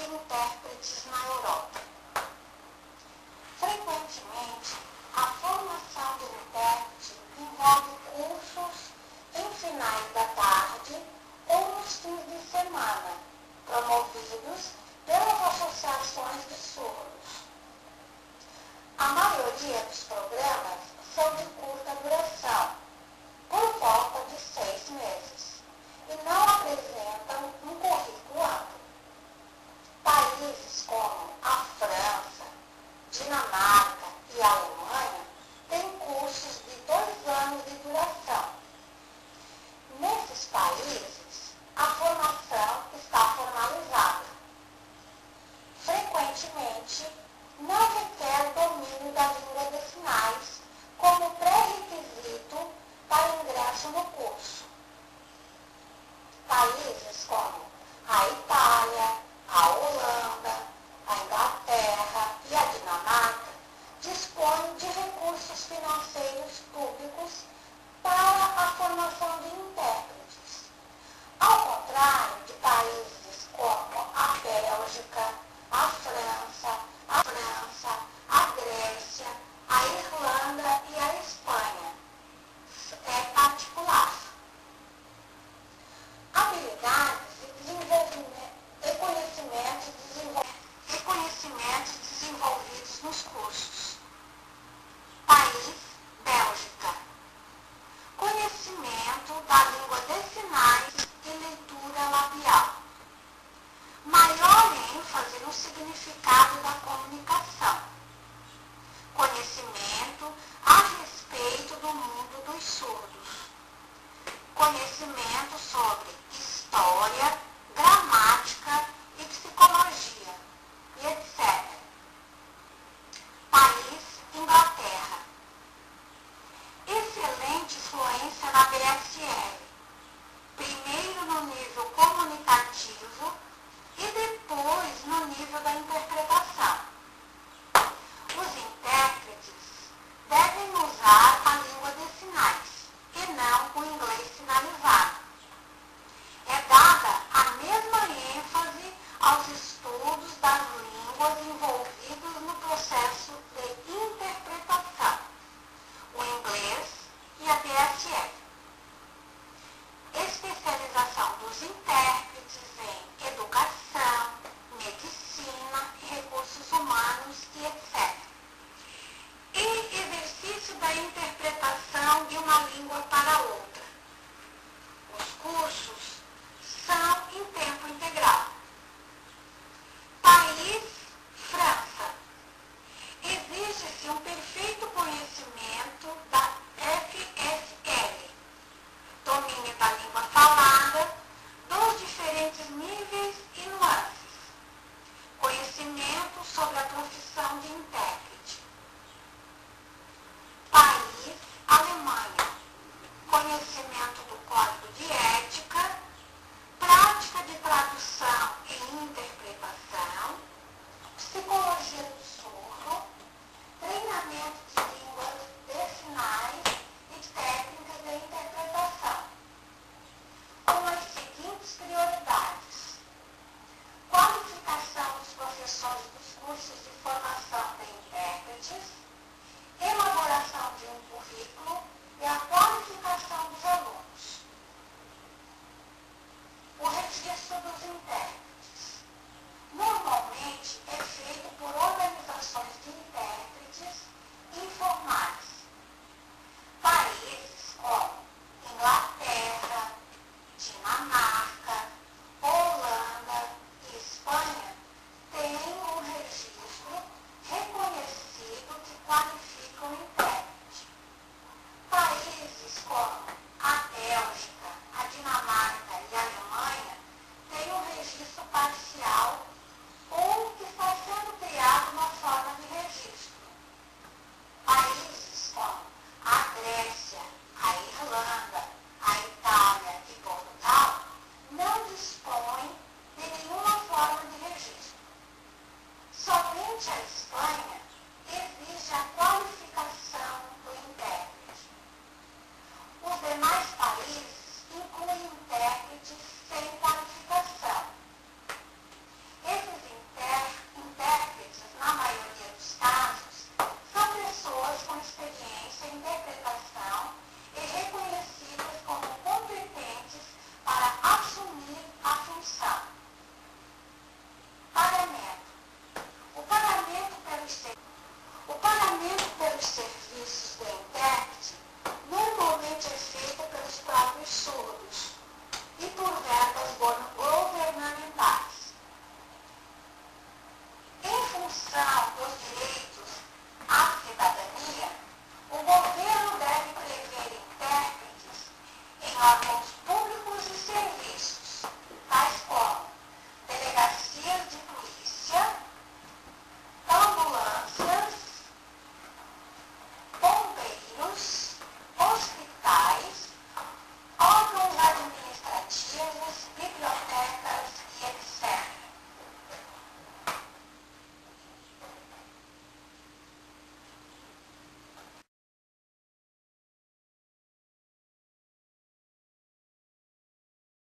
intérpretes na Europa. Frequentemente, a formação do intérprete envolve cursos em finais da tarde ou nos fins de semana, promovidos pelas associações de surdos. A maioria dos programas são de curta duração, por volta de 6 meses, e não apresentam um currículo amplo. Países como a França, Dinamarca e a Alemanha têm cursos de 2 anos de duração. Nesses países, a formação está formalizada. Frequentemente, não requer domínio da língua de sinais como pré-requisito para ingresso no curso. Países como a Itália, a Holanda, a Inglaterra e a Dinamarca dispõem de recursos financeiros públicos para a formação de intérpretes. Ao contrário de países como a Bélgica, a França, a Grécia, a Irlanda e a Espanha. É particular. Habilidades e conhecimentos desenvolvidos nos cursos. País, Bélgica. Conhecimento da língua de sinais e leitura labial. Maior ênfase no significado da comunicação. Conhecimento a respeito do mundo dos surdos. Conhecimento sobre história, gramática e psicologia, e etc. País, Inglaterra. Excelente fluência na BSL. Primeiro no nível comunicativo e depois no nível da interpretação. Os intérpretes devem usar a língua de sinais e não o inglês sinalizado. É dada a mesma ênfase aos estudos das línguas envolvidos no processo de interpretação, o inglês e a BSL. Especialização dos intérpretes em educação, medicina e recursos humanos e etc. E exercício da interpretação de uma língua para outra. Os cursos são em tempo integral. País, França. Exige-se um perfeito conhecimento da FSL, domínio da língua falada, dos diferentes níveis e nuances, conhecimento sobre a profissão de intérprete. País, Alemanha. Conhecimento do código de ética, prática de tradução e interpretação, psicologia do surdo, treinamento de línguas de sinais e técnicas de interpretação, com as seguintes prioridades: qualificação dos professores dos cursos de formação de intérpretes, elaboração de um currículo e a qualificação dos alunos. O registro dos intérpretes. Normalmente é feito por organizações de intérpretes informais. Países como Inglaterra, Dinamarca, Holanda e Espanha têm um registro reconhecido que qualifica o intérprete. Países como a Bélgica, a Dinamarca e a Alemanha têm um registro parcial ou que está sendo criado uma forma de registro. Países como a Grécia, a Irlanda, a Itália e Portugal não dispõem de nenhuma forma de registro. Somente a Espanha exige a qualificação do intérprete. Os demais países achávamos